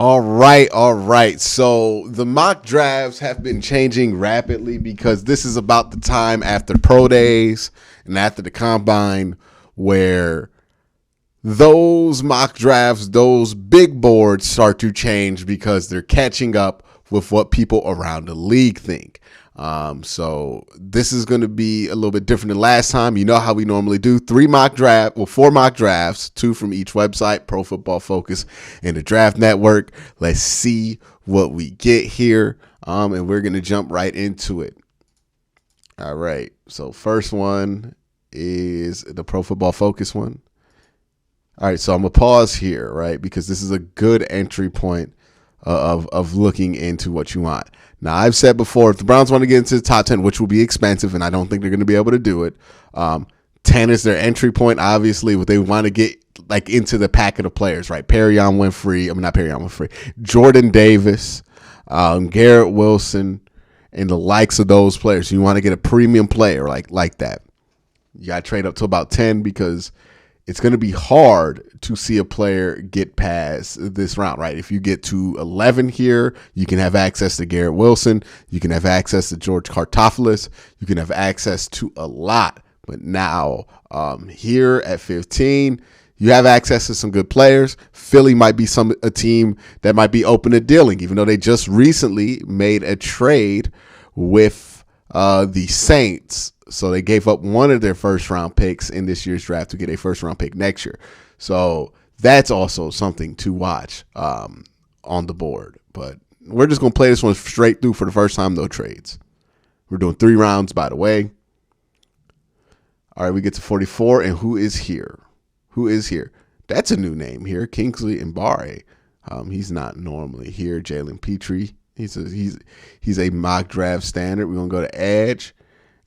All right. So the mock drafts have been changing rapidly because this is about the time after pro days and after the combine where those mock drafts, those big boards start to change because they're catching up with what people around the league think. So this is going to be a little bit different than last time. You know how we normally do four mock drafts, two from each website, Pro Football Focus and the Draft Network. Let's see what we get here. And we're going to jump right into it. All right. So first one is the Pro Football Focus one. All right. So I'm going to pause here, right? Because this is a good entry point of looking into what you want. Now, I've said before, if the Browns want to get into the top 10, which will be expensive, and I don't think they're going to be able to do it, 10 is their entry point, obviously, what they want to get like into the packet of players, right? Jordan Davis, Garrett Wilson, and the likes of those players. You want to get a premium player like that. You got to trade up to about 10 because it's going to be hard to see a player get past this round, right? If you get to 11 here, you can have access to Garrett Wilson. You can have access to George Kartoffelis. You can have access to a lot. But now here at 15, you have access to some good players. Philly might be a team that might be open to dealing, even though they just recently made a trade with the Saints. So they gave up one of their first-round picks in this year's draft to get a first-round pick next year. So that's also something to watch on the board. But we're just going to play this one straight through for the first time, no trades. We're doing 3 rounds, by the way. All right, we get to 44, and who is here? Who is here? That's a new name here, Kingsley Mbare. He's not normally here. Jalen Petrie. He's a mock draft standard. We're going to go to edge.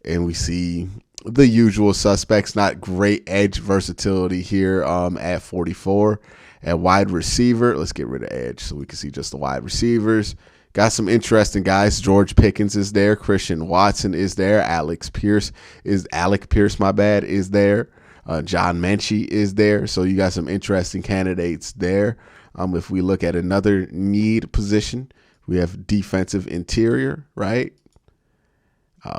And we see the usual suspects, not great edge versatility here at 44. At wide receiver, let's get rid of edge so we can see just the wide receivers. Got some interesting guys. George Pickens is there. Christian Watson is there. Alec Pierce is there. John Mechie is there. So you got some interesting candidates there. If we look at another need position, we have defensive interior, right?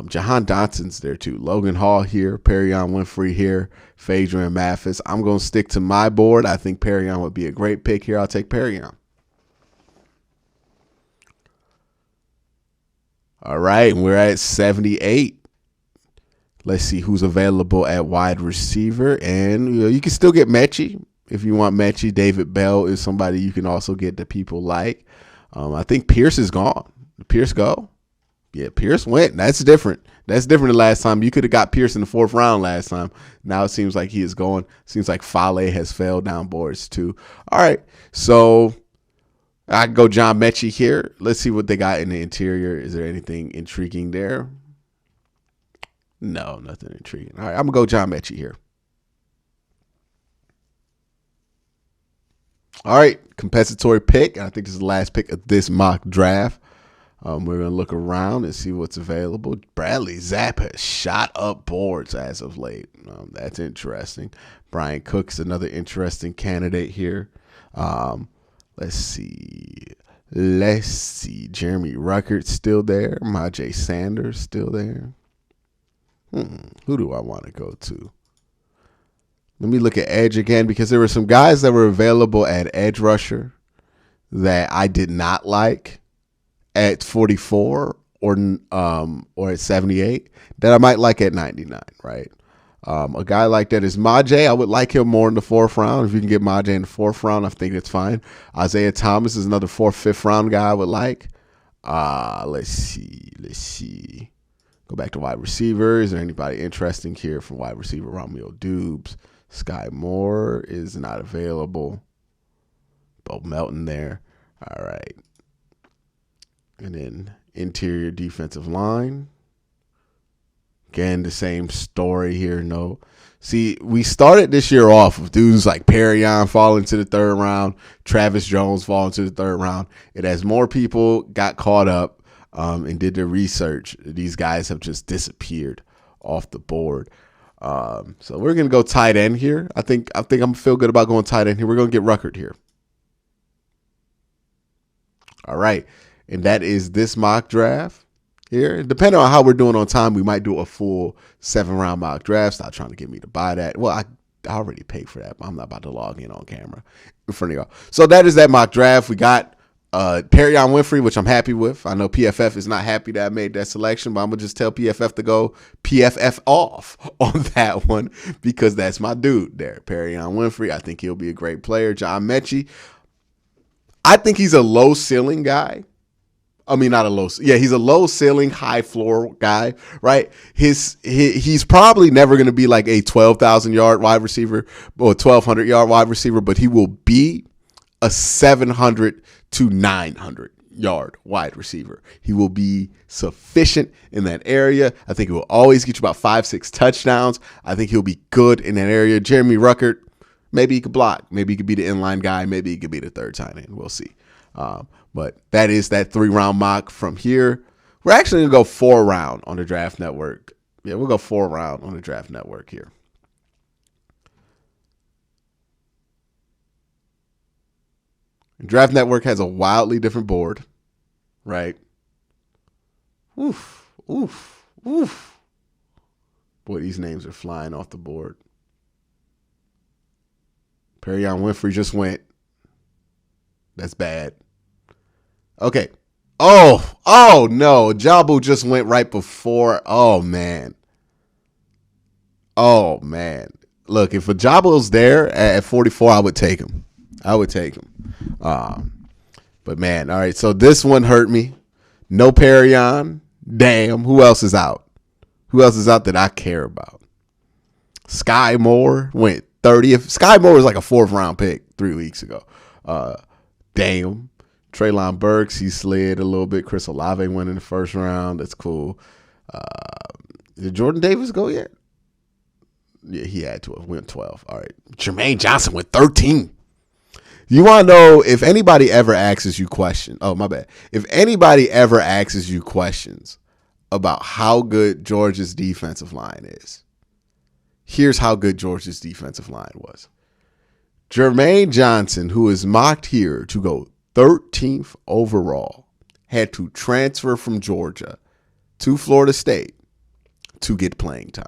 Jahan Dotson there too. Logan Hall here. Perion Winfrey here. Phaedrian Mathis. I'm going to stick to my board. I think Perion would be a great pick here. I'll take Perion. All right, we're at 78. Let's see who's available at wide receiver. And you can still get Mechie if you want Mechie. David Bell is somebody you can also get that people like. I think Pierce is gone. Did Pierce go? Yeah, Pierce went. That's different. That's different than last time. You could have got Pierce in the 4th round last time. Now it seems like he is going. Seems like Fale has fell down boards too. All right, so I can go John Mechie here. Let's see what they got in the interior. Is there anything intriguing there? No, nothing intriguing. All right, I'm going to go John Mechie here. All right, compensatory pick. I think this is the last pick of this mock draft. We're going to look around and see what's available. Bradley Zapp has shot up boards as of late. That's interesting. Brian Cook's another interesting candidate here. Let's see. Jeremy Ruckert's still there. Majay Sanders still there. Who do I want to go to? Let me look at edge again because there were some guys that were available at edge rusher that I did not like at 44 or at 78 that I might like at 99, right? A guy like that is Majay. I would like him more in the 4th round. If you can get Majay in the 4th round, I think that's fine. Isaiah Thomas is another 4th, 5th round guy I would like. Let's see. Go back to wide receiver. Is there anybody interesting here from wide receiver? Romeo Dubes. Sky Moore is not available. Bo Melton there. All right. And then interior defensive line. Again, the same story here. No. See, we started this year off with dudes like Perion falling to the 3rd round, Travis Jones falling to the 3rd round. And as more people got caught up and did their research, these guys have just disappeared off the board. So we're going to go tight end here. I think I'm feel good about going tight end here. We're going to get Ruckert here. All right. And that is this mock draft here. Depending on how we're doing on time, we might do a full 7-round mock draft. Stop trying to get me to buy that. Well, I already paid for that, but I'm not about to log in on camera in front of y'all. So that is that mock draft. We got Perrion Winfrey, which I'm happy with. I know PFF is not happy that I made that selection, but I'm going to just tell PFF to go PFF off on that one because that's my dude there. Perrion Winfrey, I think he'll be a great player. John Mechie, I think he's a low ceiling guy. I mean, not a low. Yeah, he's a low ceiling, high floor guy, right? He's probably never going to be like a 12,000 yard wide receiver or 1,200 yard wide receiver, but he will be a 700 to 900 yard wide receiver. He will be sufficient in that area. I think he will always get you about 5-6 touchdowns. I think he'll be good in that area. Jeremy Ruckert, maybe he could block. Maybe he could be the inline guy. Maybe he could be the third tight end. We'll see. But that is that 3-round mock from here. We're actually going to go 4-round on the Draft Network. Yeah, we'll go 4-round on the Draft Network here. Draft Network has a wildly different board, right? Oof, oof, oof. Boy, these names are flying off the board. Perrion Winfrey just went. That's bad. Okay. Oh no. Jabu just went right before. Oh man. Look, if Ajabu's there at 44, I would take him. But man, all right. So this one hurt me. No Perrion. Damn. Who else is out? Who else is out that I care about? Sky Moore went 30th. Sky Moore was like a 4th-round pick 3 weeks ago. Damn. Treylon Burks, he slid a little bit. Chris Olave went in the 1st round. That's cool. Did Jordan Davis go yet? Yeah, he had to have went 12. All right. Jermaine Johnson went 13. You want to know if anybody ever asks you questions? Oh, my bad. If anybody ever asks you questions about how good Georgia's defensive line is, here's how good Georgia's defensive line was. Jermaine Johnson, who is mocked here to go 13th overall, had to transfer from Georgia to Florida State to get playing time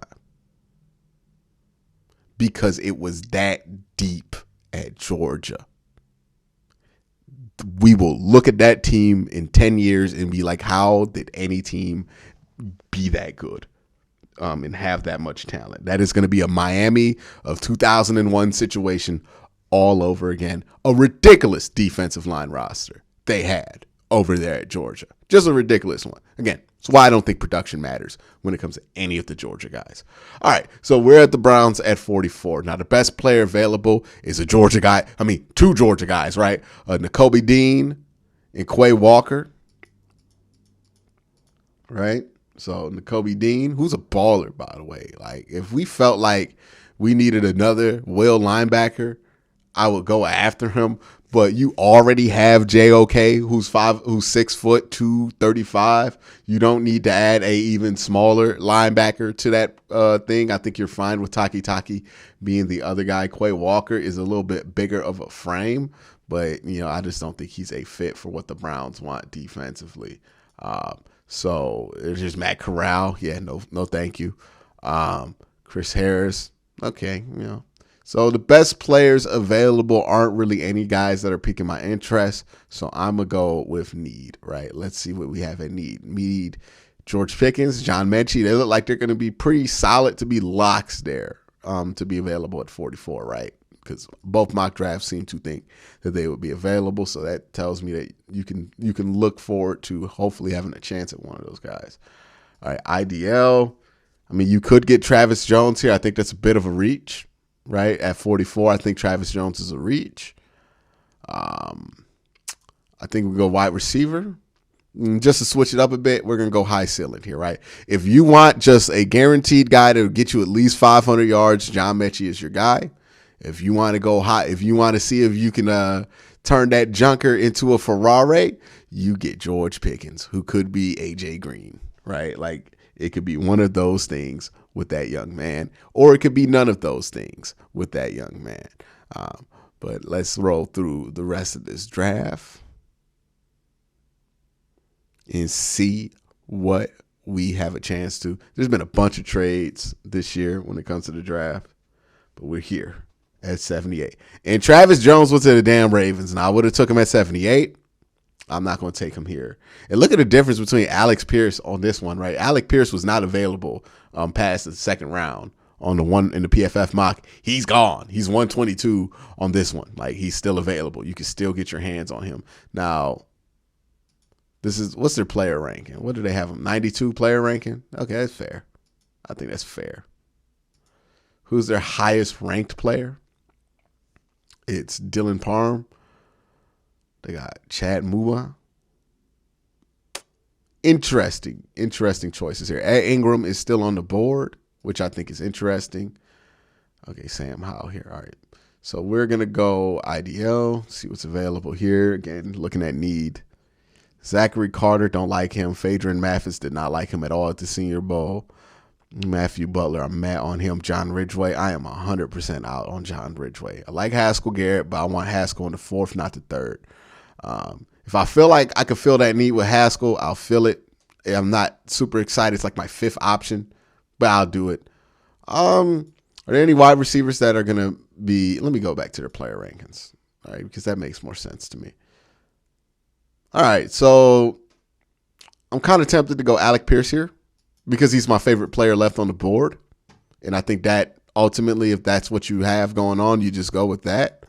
because it was that deep at Georgia. We will look at that team in 10 years and be like, how did any team be that good and have that much talent? That is going to be a Miami of 2001 situation all over again. A ridiculous defensive line roster they had over there at Georgia. Just a ridiculous one. Again, that's why I don't think production matters when it comes to any of the Georgia guys. All right, so we're at the Browns at 44. Now, the best player available is a Georgia guy. I mean, 2 Georgia guys, right? Nakobe Dean and Quay Walker, right? So Nakobe Dean, who's a baller, by the way. Like, if we felt like we needed another will linebacker, I would go after him. But you already have JOK, who's 6 foot 235. You don't need to add a even smaller linebacker to that thing. I think you're fine with Taki being the other guy. Quay Walker is a little bit bigger of a frame, but I just don't think he's a fit for what the Browns want defensively. So it's just Matt Corral. Yeah, no, thank you. Chris Harris. Okay, So the best players available aren't really any guys that are piquing my interest. So I'm going to go with need, right? Let's see what we have at need. Need, George Pickens, John Mechie. They look like they're going to be pretty solid to be locks there to be available at 44, right? Because both mock drafts seem to think that they would be available. So that tells me that you can look forward to hopefully having a chance at one of those guys. All right, IDL. I mean, you could get Travis Jones here. I think that's a bit of a reach. Right at 44, I think Travis Jones is a reach. I think we go wide receiver. Just to switch it up a bit, we're gonna go high ceiling here, right? If you want just a guaranteed guy to get you at least 500 yards, John Mechie is your guy. If you want to go high, if you want to see if you can turn that junker into a Ferrari, you get George Pickens, who could be AJ Green, right? Like it could be one of those things with that young man, or it could be none of those things with that young man. But let's roll through the rest of this draft. and see what we have a chance to. There's been a bunch of trades this year when it comes to the draft, but we're here at 78. And Travis Jones went to the damn Ravens, and I would have took him at 78. I'm not going to take him here. And look at the difference between Alex Pierce on this one, right? Alec Pierce was not available past the second round on the one in the PFF mock. He's gone. He's 122 on this one. Like, he's still available. You can still get your hands on him. Now, what's their player ranking? What do they have? 92 player ranking? Okay, that's fair. I think that's fair. Who's their highest ranked player? It's Dylan Parham. They got Chad Mua. Interesting choices here. Ed Ingram is still on the board, which I think is interesting. Okay, Sam Howell here. All right. So we're going to go IDL, see what's available here. Again, looking at need. Zachary Carter, don't like him. Phaedron Mathis did not like him at all at the Senior Bowl. Matthew Butler, I'm mad on him. John Ridgeway, I am 100% out on John Ridgeway. I like Haskell Garrett, but I want Haskell in the fourth, not the third. If I feel like I could fill that need with Haskell, I'll fill it. I'm not super excited. It's like my fifth option, but I'll do it. Are there any wide receivers that are going to be – let me go back to their player rankings, all right, because that makes more sense to me. All right, so I'm kind of tempted to go Alec Pierce here because he's my favorite player left on the board, and I think that ultimately if that's what you have going on, you just go with that.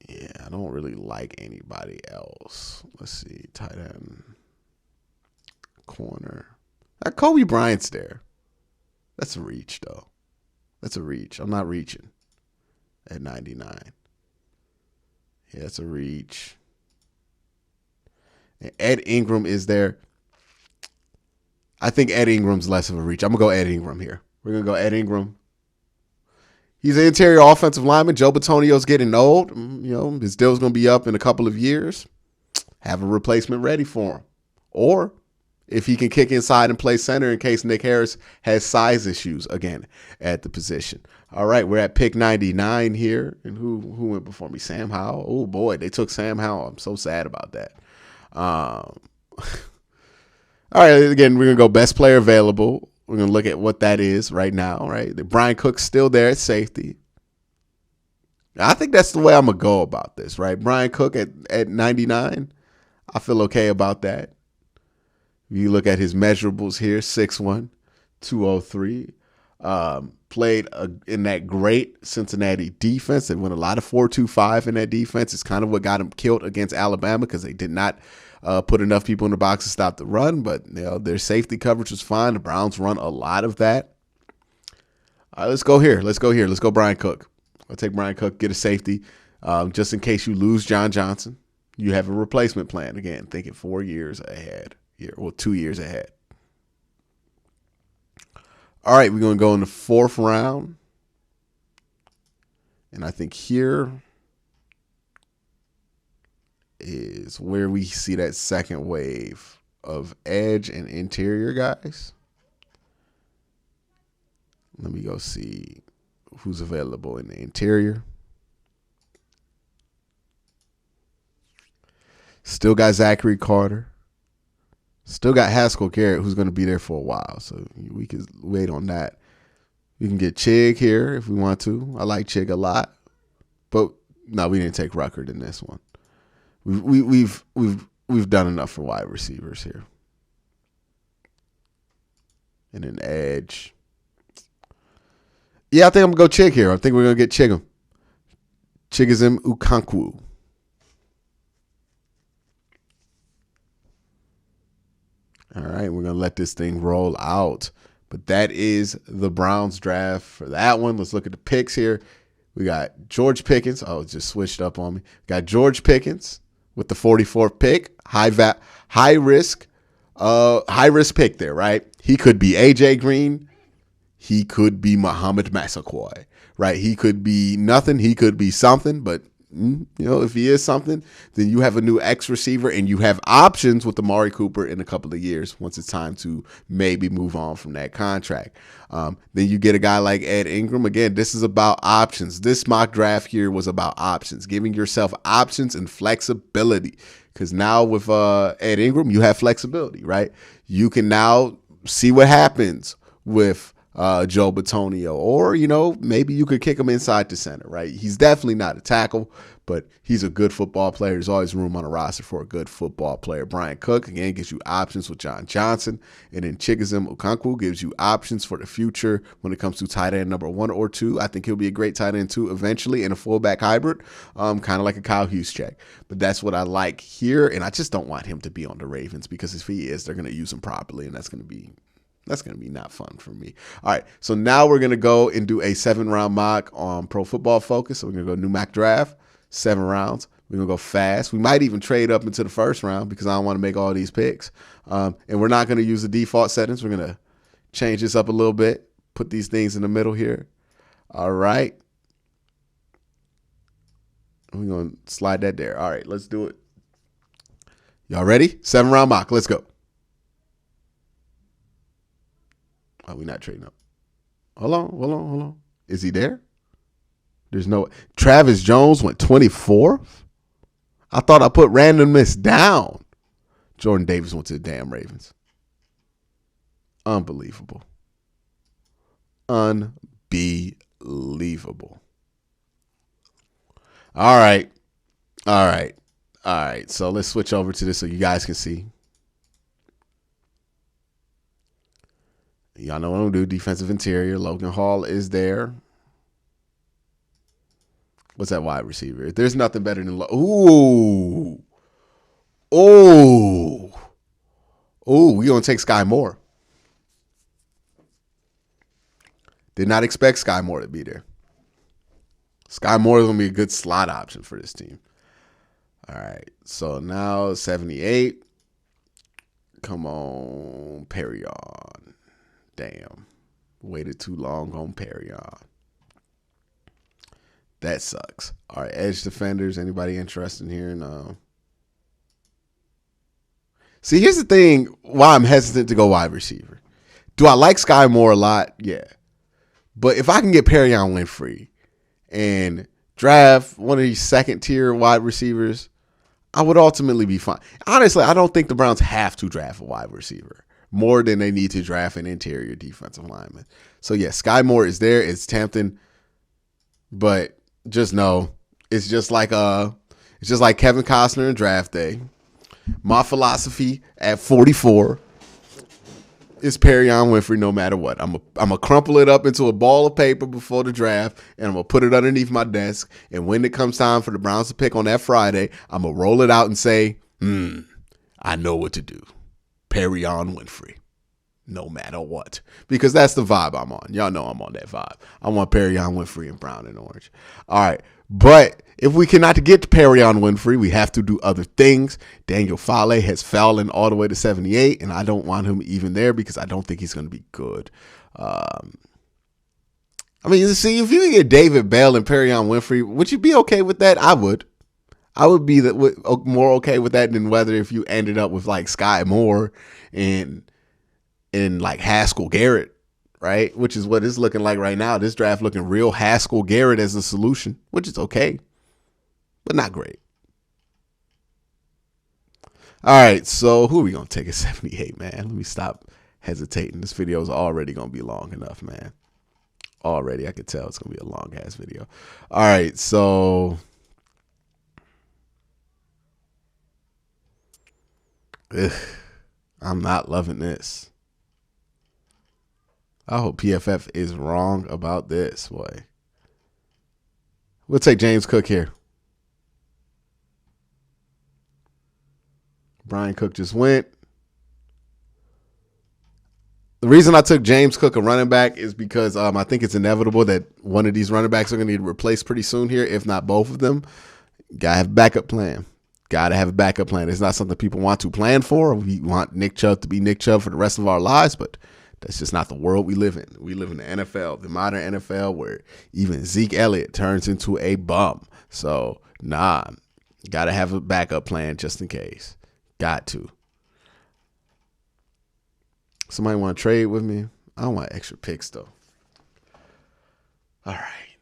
Yeah, I don't really like anybody else. Let's see. Tight end. Corner. Kobe Bryant's there. That's a reach, though. That's a reach. I'm not reaching at 99. Yeah, it's a reach. And Ed Ingram is there. I think Ed Ingram's less of a reach. I'm going to go Ed Ingram here. We're going to go Ed Ingram. He's an interior offensive lineman. Joe Bitonio's getting old. His deal's going to be up in a couple of years. Have a replacement ready for him. Or if he can kick inside and play center in case Nick Harris has size issues again at the position. All right, we're at pick 99 here. And who went before me? Sam Howell. Oh, boy, they took Sam Howell. I'm so sad about that. All right, again, we're going to go best player available. We're going to look at what that is right now, right? Brian Cook's still there at safety. I think that's the way I'm going to go about this, right? Brian Cook at 99, I feel okay about that. You look at his measurables here, 6'1", 203. Played in that great Cincinnati defense. They went a lot of 4-2-5 in that defense. It's kind of what got him killed against Alabama because they did not put enough people in the box to stop the run. But their safety coverage was fine. The Browns run a lot of that. All right, let's go here. Let's go Brian Cook. I'll take Brian Cook, get a safety. Just in case you lose John Johnson, you have a replacement plan. Again, thinking 4 years ahead here. Well, 2 years ahead. All right, we're going to go in the fourth round. And I think here is where we see that second wave of edge and interior guys. Let me go see who's available in the interior. Still got Zachary Carter. Still got Haskell Garrett, who's going to be there for a while. So we can wait on that. We can get Chig here if we want to. I like Chig a lot. But no, we didn't take Ruckert in this one. We've done enough for wide receivers here. And an edge. Yeah, I think I'm going to go Chig here. I think we're going to get Chigum. Chigoziem Okonkwo. All right, we're going to let this thing roll out. But that is the Browns draft for that one. Let's look at the picks here. We got George Pickens. Oh, it just switched up on me. Got George Pickens with the 44th pick. High risk pick there, right? He could be A.J. Green. He could be Muhammad Massaquoi, right? He could be nothing. He could be something, but if he is something, then you have a new X receiver and you have options with Amari Cooper in a couple of years once it's time to maybe move on from that contract. Then you get a guy like Ed Ingram. Again, this is about options. This mock draft here was about options, giving yourself options and flexibility. Because now with Ed Ingram, you have flexibility, right? You can now see what happens with Joe Bitonio, or maybe you could kick him inside the center, right? He's definitely not a tackle, but he's a good football player. There's always room on a roster for a good football player. Brian Cook again gives you options with John Johnson, and then Chigoziem Okonkwo gives you options for the future when it comes to tight end number 1 or 2. I think he'll be a great tight end 2 eventually in a fullback hybrid, kind of like a Kyle Juszczyk. But that's what I like here, and I just don't want him to be on the Ravens, because if he is, they're going to use him properly, and that's going to be not fun for me. All right, so now we're going to go and do a 7-round mock on Pro Football Focus. So we're going to go new mock draft, 7 rounds. We're going to go fast. We might even trade up into the first round because I don't want to make all these picks. And we're not going to use the default settings. We're going to change this up a little bit, put these things in the middle here. All right. We're going to slide that there. All right, let's do it. Y'all ready? 7-round mock. Let's go. Oh, we're not trading up. Hold on. Is he there? There's no. Travis Jones went 24th. I thought I put randomness down. Jordan Davis went to the damn Ravens. Unbelievable. All right. So let's switch over to this so you guys can see. Y'all know what I'm going to do. Defensive interior. Logan Hall is there. What's that wide receiver? There's nothing better than Ooh, we going to take Sky Moore. Did not expect Sky Moore to be there. Sky Moore is going to be a good slot option for this team. All right. So now 78. Come on, Perrion. Damn. Waited too long on Perrion. That sucks. All right, edge defenders. Anybody interested in here? No. See, here's the thing why I'm hesitant to go wide receiver. Do I like Sky Moore a lot? Yeah. But if I can get Perrion Winfrey and draft one of these second-tier wide receivers, I would ultimately be fine. Honestly, I don't think the Browns have to draft a wide receiver more than they need to draft an interior defensive lineman. So, yeah, Sky Moore is there. It's tempting. But just know, it's just like Kevin Costner in Draft Day. My philosophy at 44 is Perrion Winfrey no matter what. I'm gonna crumple it up into a ball of paper before the draft, and I'm gonna put it underneath my desk. And when it comes time for the Browns to pick on that Friday, I'm gonna roll it out and say, I know what to do. Perrion Winfrey. No matter what. Because that's the vibe I'm on. Y'all know I'm on that vibe. I want Perrion Winfrey in brown and orange. All right. But if we cannot get to Perrion Winfrey, we have to do other things. Daniel Fale has fallen all the way to 78, and I don't want him even there because I don't think he's going to be good. See, if you can get David Bell and Perrion Winfrey, would you be okay with that? I would. I would be more okay with that than whether if you ended up with like Sky Moore and like Haskell Garrett, right? Which is what it's looking like right now. This draft looking real Haskell Garrett as a solution, which is okay, but not great. All right, so who are we going to take at 78, man? Let me stop hesitating. This video is already going to be long enough, man. Already, I could tell it's going to be a long-ass video. All right, so I'm not loving this. I hope PFF is wrong about this, boy. We'll take James Cook here. Brian Cook just went. The reason I took James Cook, a running back, is because I think it's inevitable that one of these running backs are going to need replaced pretty soon here, if not both of them. Got to have a backup plan. Got to have a backup plan. It's not something people want to plan for. We want Nick Chubb to be Nick Chubb for the rest of our lives, but that's just not the world we live in. We live in the NFL, the modern NFL, where even Zeke Elliott turns into a bum. So Nah, got to have a backup plan just in case. Got to. Somebody want to trade with me? I don't want extra picks, though. All right.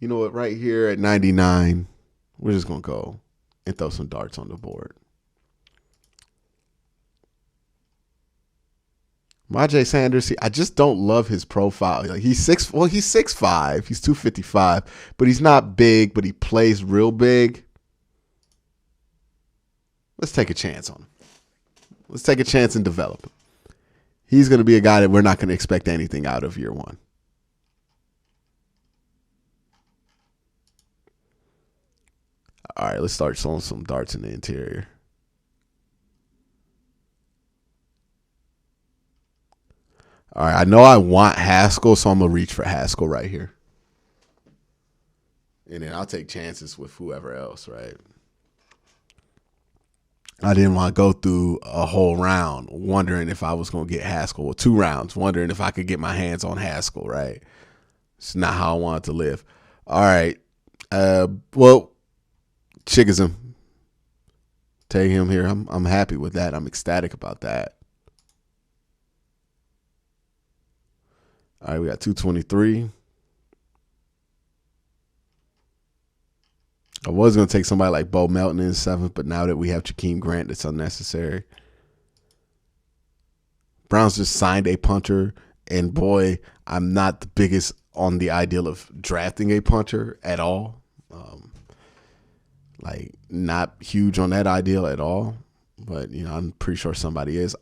You know what? Right here at 99, we're just going to go and throw some darts on the board. Myjai Sanders, I just don't love his profile. Like he's 6'5", he's 255, but he's not big, but he plays real big. Let's take a chance on him. Let's take a chance and develop him. He's going to be a guy that we're not going to expect anything out of year one. All right, let's start throwing some darts in the interior. All right, I know I want Haskell, so I'm going to reach for Haskell right here. And then I'll take chances with whoever else, right? I didn't want to go through a whole round wondering if I was going to get Haskell, or 2 rounds wondering if I could get my hands on Haskell, right? It's not how I wanted to live. All right. Well, Chickism. Take him here. I'm happy with that. I'm ecstatic about that. All right, we got 223. I was going to take somebody like Bo Melton in 7th, but now that we have Jakeem Grant, it's unnecessary. Browns just signed a punter, and boy, I'm not the biggest on the ideal of drafting a punter at all. Like, not huge on that ideal at all, but, you know, I'm pretty sure somebody is.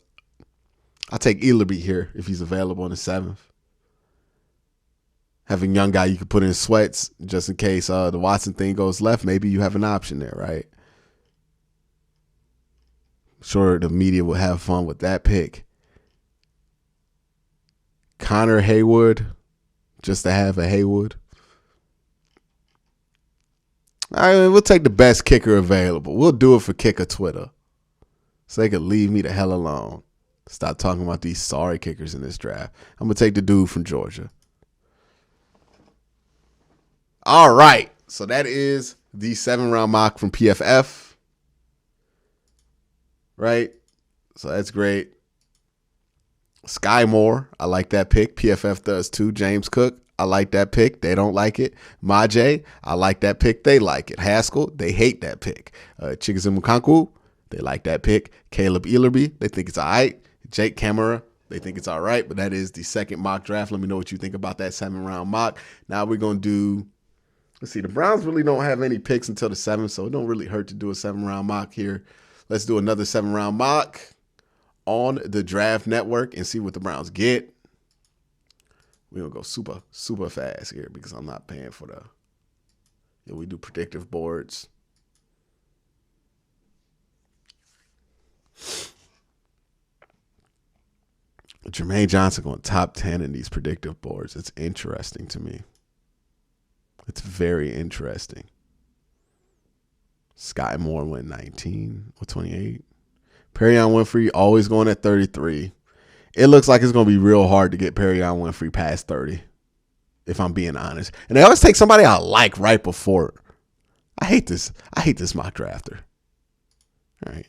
I'll take Ealerby here if he's available in the 7th. Having a young guy you can put in sweats just in case the Watson thing goes left, maybe you have an option there, right? Sure, the media will have fun with that pick. Connor Haywood, just to have a Haywood. All right, we'll take the best kicker available. We'll do it for Kicker Twitter, so they could leave me the hell alone. Stop talking about these sorry kickers in this draft. I'm going to take the dude from Georgia. All right, so that is the 7-round mock from PFF, right? So that's great. Sky Moore, I like that pick. PFF does too. James Cook, I like that pick. They don't like it. Myjai, I like that pick. They like it. Haskell, they hate that pick. Chickism Mukankwu, they like that pick. Caleb Ealerby, they think it's all right. Jake Kamara, they think it's all right. But that is the second mock draft. Let me know what you think about that 7-round mock. Now we're going to do, let's see, the Browns really don't have any picks until the 7th, so it don't really hurt to do a 7-round mock here. Let's do another 7-round mock on the Draft Network and see what the Browns get. We're going to go super fast here because I'm not paying for the, we do predictive boards. Jermaine Johnson going top 10 in these predictive boards. It's interesting to me. It's very interesting. Sky Moore went 19 or 28. Perion Winfrey always going at 33. It looks like it's going to be real hard to get Perion Winfrey past 30, if I'm being honest. And they always take somebody I like right before. I hate this mock drafter. All right.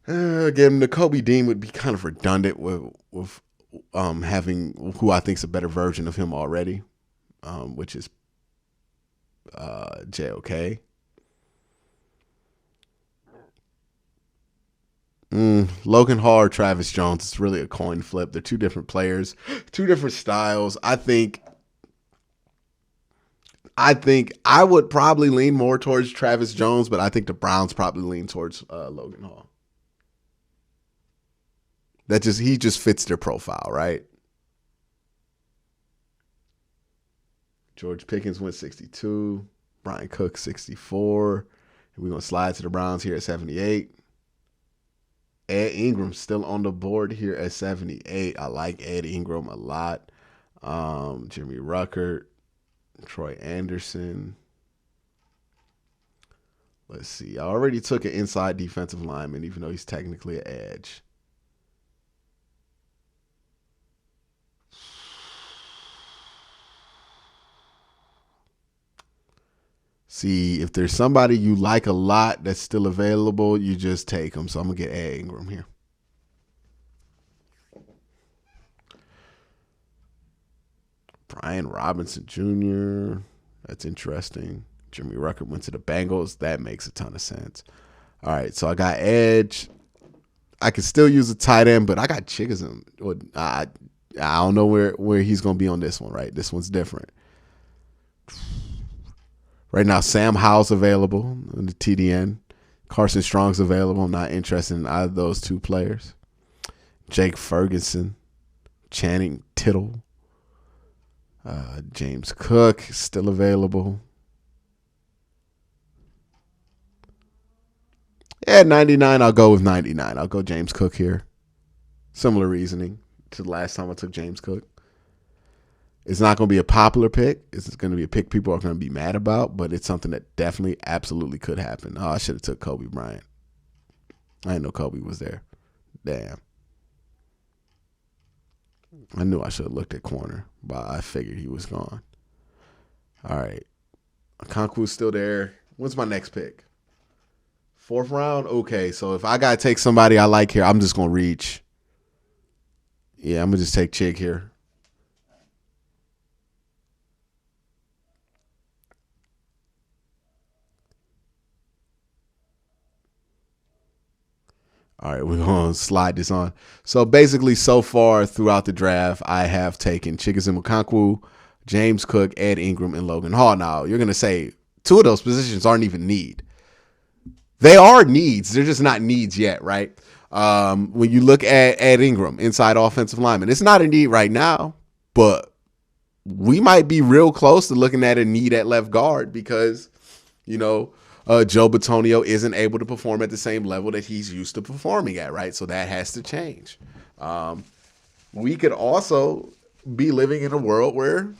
Again, Nakobe Dean would be kind of redundant with having who I think is a better version of him already, which is JOK. Logan Hall or Travis Jones. It's really a coin flip. They're two different players, two different styles. I think I would probably lean more towards Travis Jones, but I think the Browns probably lean towards Logan Hall. He just fits their profile, right? George Pickens went 62. Brian Cook 64. And we're going to slide to the Browns here at 78. Ed Ingram still on the board here at 78. I like Ed Ingram a lot. Jimmy Ruckert, Troy Anderson. Let's see. I already took an inside defensive lineman, even though he's technically an edge. See, if there's somebody you like a lot that's still available, you just take them. So I'm going to get Ed Ingram here. Brian Robinson Jr. That's interesting. Jimmy Rucker went to the Bengals. That makes a ton of sense. All right, so I got edge. I can still use a tight end, but I got Chickasm. I don't know where he's going to be on this one, right? This one's different. Right now, Sam Howell's available in the TDN. Carson Strong's available. I'm not interested in either of those two players. Jake Ferguson, Channing Tittle, James Cook still available. At 99, I'll go with 99. I'll go James Cook here. Similar reasoning to the last time I took James Cook. It's not going to be a popular pick. It's going to be a pick people are going to be mad about, but it's something that definitely, absolutely could happen. Oh, I should have took Kobe Bryant. I didn't know Kobe was there. Damn. I knew I should have looked at corner, but I figured he was gone. All right. Okonkwo's still there. What's my next pick? 4th round? Okay, so if I got to take somebody I like here, I'm just going to reach. Yeah, I'm going to just take Chig here. All right, we're going to slide this on. So basically, so far throughout the draft, I have taken Chickasm Okonkwo, James Cook, Ed Ingram, and Logan Hall. Now, you're going to say 2 of those positions aren't even need. They are needs. They're just not needs yet, right? When you look at Ed Ingram, inside offensive lineman, it's not a need right now, but we might be real close to looking at a need at left guard because, Joe Bitonio isn't able to perform at the same level that he's used to performing at, right? So that has to change. We could also be living in a world where,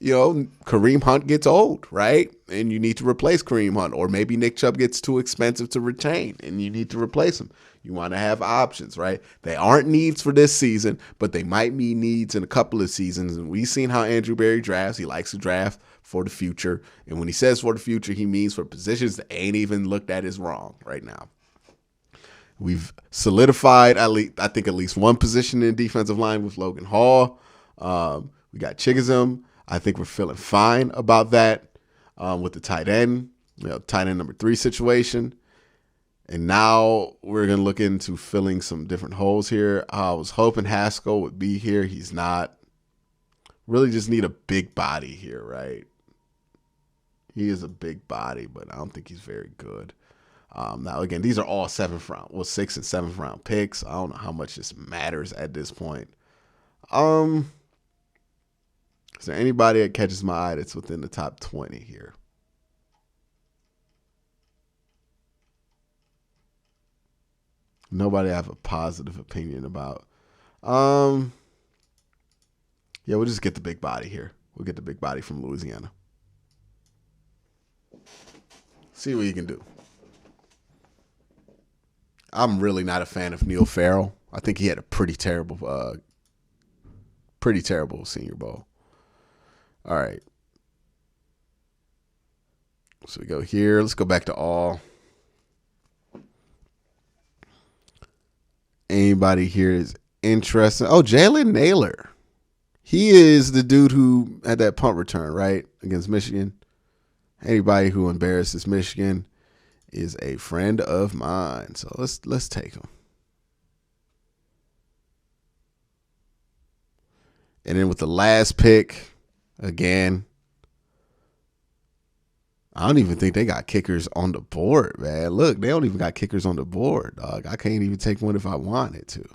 Kareem Hunt gets old, right? And you need to replace Kareem Hunt. Or maybe Nick Chubb gets too expensive to retain and you need to replace him. You want to have options, right? They aren't needs for this season, but they might be needs in a couple of seasons. And we've seen how Andrew Berry drafts. He likes to draft for the future. And when he says for the future, he means for positions that ain't even looked at as wrong right now. We've solidified, at least one position in defensive line with Logan Hall. We got Chickasm. I think we're feeling fine about that with the tight end, tight end number 3 situation. And now we're going to look into filling some different holes here. I was hoping Haskell would be here. He's not. Really just need a big body here, right? He is a big body, but I don't think he's very good. Now, again, these are all 6th and 7th round picks. I don't know how much this matters at this point. Is there anybody that catches my eye that's within the top 20 here? Nobody I have a positive opinion about. Yeah, we'll just get the big body here. We'll get the big body from Louisiana. See what you can do. I'm really not a fan of Neil Farrell. I think he had a pretty terrible Senior Bowl. All right. So we go here. Let's go back to all. Anybody here is interested? Oh, Jalen Naylor. He is the dude who had that punt return, right, against Michigan. Anybody who embarrasses Michigan is a friend of mine. So let's take him. And then with the last pick, again, I don't even think they got kickers on the board, man. Look, they don't even got kickers on the board, dog. I can't even take one if I wanted to,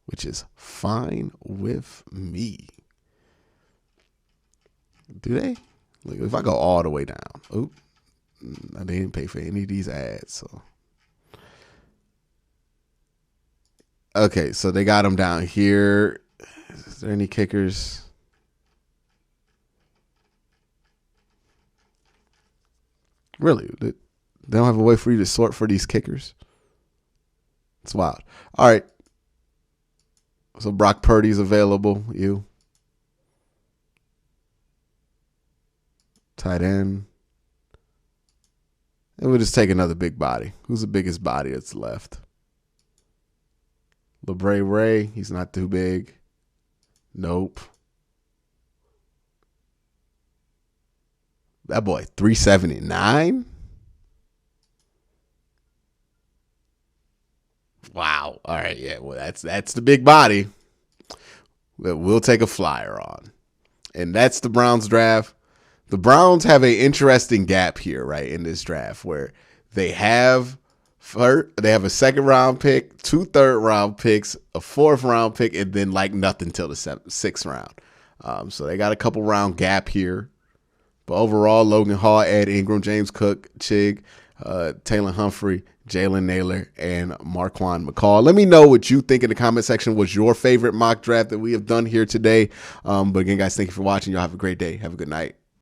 which is fine with me. Do they? Look, if I go all the way down, they didn't pay for any of these ads, so. Okay, so they got them down here. Is there any kickers? Really? They don't have a way for you to sort for these kickers? It's wild. All right. So Brock Purdy's available. You. Tight end. And we'll just take another big body. Who's the biggest body that's left? LeBray Ray, he's not too big. Nope. That boy, 379? Wow. All right, yeah. Well, that's the big body that we'll take a flyer on. And that's the Browns draft. The Browns have an interesting gap here, right, in this draft where they have a second-round pick, 2 third-round picks, a 4th-round pick, and then like nothing till the 6th round. So they got a couple-round gap here. But overall, Logan Hall, Ed Ingram, James Cook, Chig, Taylor Humphrey, Jalen Naylor, and Marquand McCall. Let me know what you think in the comment section. Was your favorite mock draft that we have done here today? But again, guys, thank you for watching. Y'all have a great day. Have a good night.